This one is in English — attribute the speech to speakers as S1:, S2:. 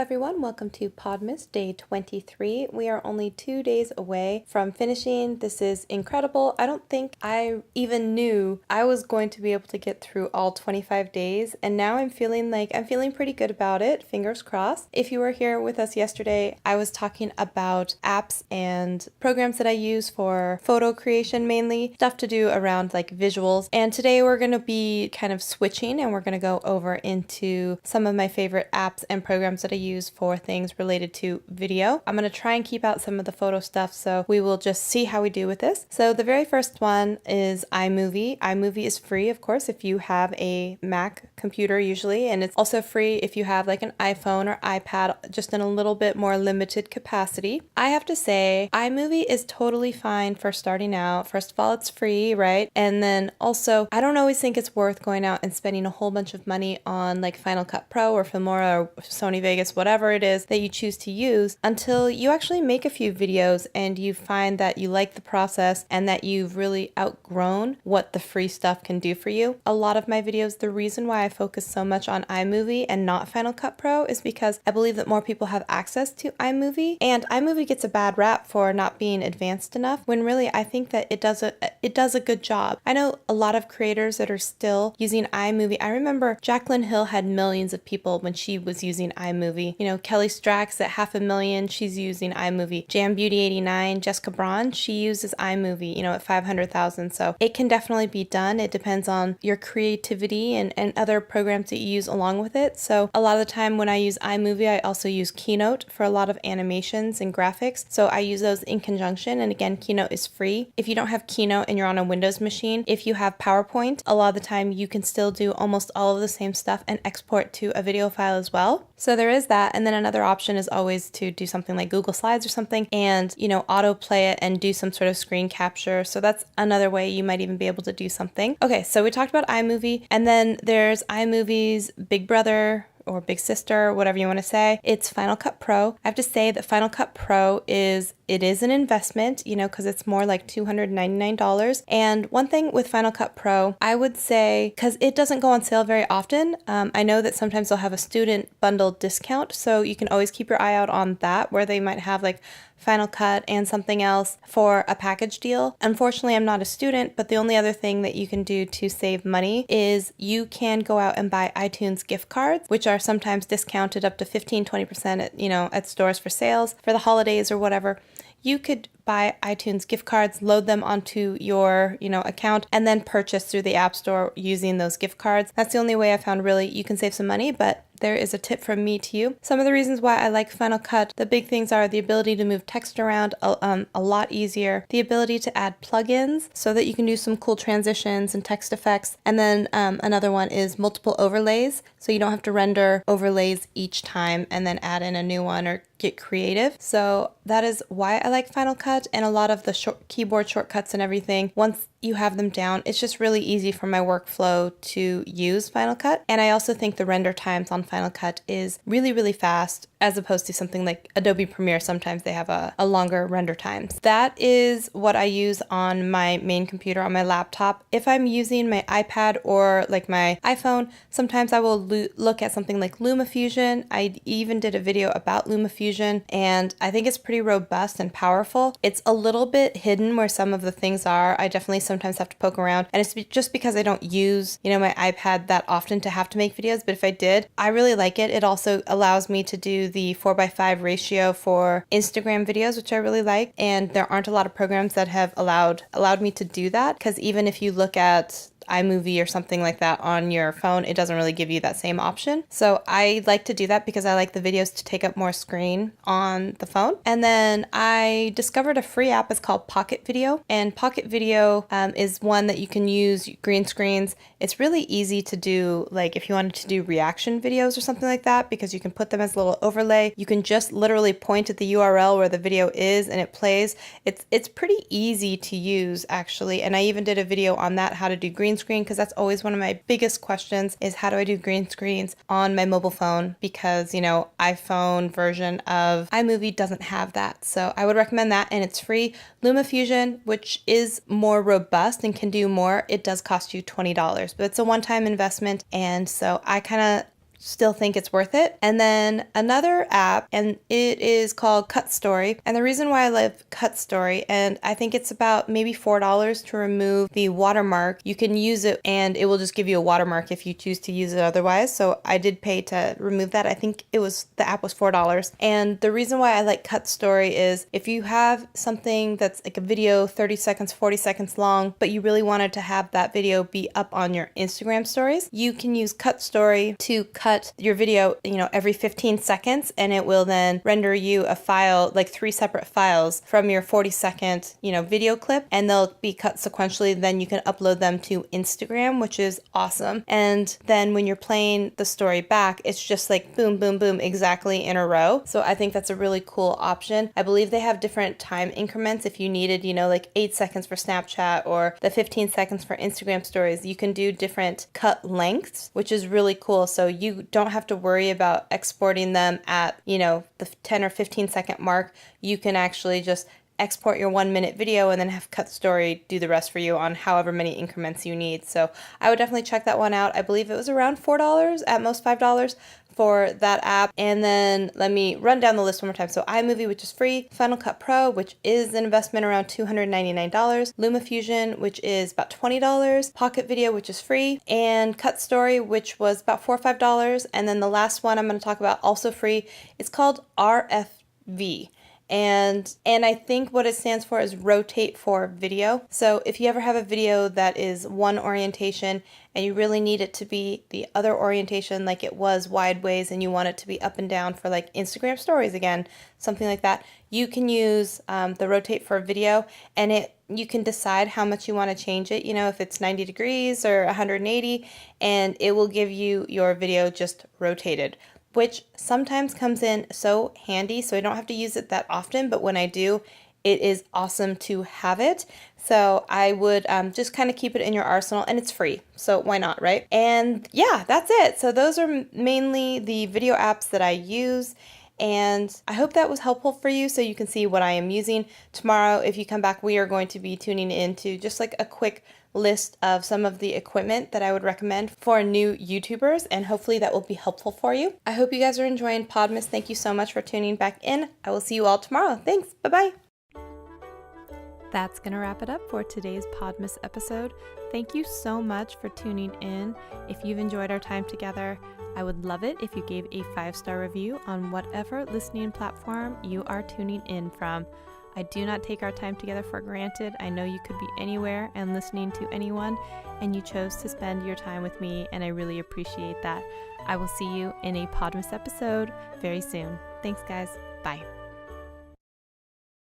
S1: everyone, welcome to Podmas day 23. We are only 2 days away from finishing. This is incredible. I don't think I even knew I was going to be able to get through all 25 days, and now I'm feeling pretty good about it, fingers crossed. If you were here with us yesterday, I was talking about apps and programs that I use for photo creation, mainly stuff to do around like visuals, and today we're going to be kind of switching and we're going to go over into some of my favorite apps and programs that I use for things related to video. I'm going to try and keep out some of the photo stuff, so we will just see how we do with this. So the very first one is iMovie. iMovie is free, of course, if you have a Mac computer usually, and it's also free if you have like an iPhone or iPad, just in a little bit more limited capacity. I have to say, iMovie is totally fine for starting out. First of all, it's free, right? And then also, I don't always think it's worth going out and spending a whole bunch of money on like Final Cut Pro or Filmora or Sony Vegas, whatever it is that you choose to use, until you actually make a few videos and you find that you like the process and that you've really outgrown what the free stuff can do for you. A lot of my videos, the reason why I focus so much on iMovie and not Final Cut Pro is because I believe that more people have access to iMovie, and iMovie gets a bad rap for not being advanced enough, when really I think that it does a good job. I know a lot of creators that are still using iMovie. I remember Jaclyn Hill had millions of people when she was using iMovie. You know, Kelly Strax at 500,000, she's using iMovie. Jam Beauty 89, Jessica Braun, she uses iMovie, you know, at 500,000. So it can definitely be done. It depends on your creativity and other programs that you use along with it. So a lot of the time when I use iMovie, I also use Keynote for a lot of animations and graphics. So I use those in conjunction. And again, Keynote is free. If you don't have Keynote and you're on a Windows machine, if you have PowerPoint, a lot of the time you can still do almost all of the same stuff and export to a video file as well. So there is that. And then another option is always to do something like Google Slides or something and, you know, autoplay it and do some sort of screen capture. So that's another way you might even be able to do something. Okay, so we talked about iMovie, and then there's iMovie's big brother or big sister, whatever you want to say. It's Final Cut Pro. I have to say that Final Cut Pro is an investment, you know, because it's more like $299. And one thing with Final Cut Pro, I would say, because it doesn't go on sale very often, I know that sometimes they'll have a student bundle discount, so you can always keep your eye out on that, where they might have like Final Cut and something else for a package deal. Unfortunately, I'm not a student, but the only other thing that you can do to save money is you can go out and buy iTunes gift cards, which are sometimes discounted up to 15-20% at, you know, at stores for sales for the holidays or whatever. You could buy iTunes gift cards, load them onto your, you know, account, and then purchase through the App Store using those gift cards. That's the only way I found really you can save some money, but there is a tip from me to you. Some of the reasons why I like Final Cut, the big things are the ability to move text around a lot easier, the ability to add plugins so that you can do some cool transitions and text effects, and then another one is multiple overlays, so you don't have to render overlays each time and then add in a new one or get creative. So that is why I like Final Cut, and a lot of the keyboard shortcuts and everything. Once you have them down, it's just really easy for my workflow to use Final Cut. And I also think the render times on Final Cut is really, really fast, as opposed to something like Adobe Premiere. Sometimes they have a longer render times. That is what I use on my main computer on my laptop. If I'm using my iPad or like my iPhone, sometimes I will look at something like LumaFusion. I even did a video about LumaFusion, and I think it's pretty robust and powerful. It's a little bit hidden where some of the things are. I definitely sometimes have to poke around, and it's just because I don't use, you know, my iPad that often to have to make videos, but if I did, I really like it. It also allows me to do the 4:5 ratio for Instagram videos, which I really like, and there aren't a lot of programs that have allowed me to do that, because even if you look at iMovie or something like that on your phone, it doesn't really give you that same option. So I like to do that because I like the videos to take up more screen on the phone. And then I discovered a free app. It's called Pocket Video, and Pocket Video is one that you can use green screens. It's really easy to do, like if you wanted to do reaction videos or something like that, because you can put them as a little overlay. You can just literally point at the URL where the video is and it plays. It's pretty easy to use, actually. And I even did a video on that, how to do green screen, because that's always one of my biggest questions, is how do I do green screens on my mobile phone, because, you know, iPhone version of iMovie doesn't have that. So I would recommend that, and it's free. LumaFusion, which is more robust and can do more, it does cost you $20, but it's a one-time investment, and so I kind of still think it's worth it. And then another app, and it is called Cut Story. And the reason why I love Cut Story, and I think it's about maybe $4 to remove the watermark. You can use it and it will just give you a watermark if you choose to use it otherwise. So I did pay to remove that. I think the app was $4. And the reason why I like Cut Story is if you have something that's like a video 30 seconds, 40 seconds long, but you really wanted to have that video be up on your Instagram stories, you can use Cut Story to cut your video, every 15 seconds, and it will then render you a file, like 3 separate files from your 40-second, video clip, and they'll be cut sequentially. Then you can upload them to Instagram, which is awesome. And then when you're playing the story back, it's just like boom, boom, boom, exactly in a row. So I think that's a really cool option. I believe they have different time increments. If you needed, like 8 seconds for Snapchat or the 15 seconds for Instagram stories, you can do different cut lengths, which is really cool. So you don't have to worry about exporting them at, the 10 or 15 second mark. You can actually just export your 1-minute video and then have Cut Story do the rest for you on however many increments you need. So I would definitely check that one out. I believe it was around $4, at most $5 for that app. And then let me run down the list one more time. So iMovie, which is free, Final Cut Pro, which is an investment around $299, LumaFusion, which is about $20, Pocket Video, which is free, and Cut Story, which was about $4 or $5. And then the last one I'm going to talk about, also free, it's called RFV. And I think what it stands for is rotate for video. So if you ever have a video that is one orientation and you really need it to be the other orientation, like it was wideways, and you want it to be up and down for like Instagram stories again, something like that, you can use the rotate for video, and you can decide how much you want to change it, if it's 90 degrees or 180, and it will give you your video just rotated, which sometimes comes in so handy. So I don't have to use it that often, but when I do, it is awesome to have it. So I would just kind of keep it in your arsenal, and it's free. So why not, right? And yeah, that's it. So those are mainly the video apps that I use. And I hope that was helpful for you so you can see what I am using. Tomorrow, if you come back, we are going to be tuning into just like a quick list of some of the equipment that I would recommend for new YouTubers, and hopefully that will be helpful for you. I hope you guys are enjoying Podmas. Thank you so much for tuning back in. I will see you all tomorrow. Thanks. Bye-bye. That's going to wrap it up for today's Podmas episode. Thank you so much for tuning in. If you've enjoyed our time together, I would love it if you gave a 5-star review on whatever listening platform you are tuning in from. I do not take our time together for granted. I know you could be anywhere and listening to anyone, and you chose to spend your time with me, and I really appreciate that. I will see you in a Podmas episode very soon. Thanks, guys. Bye.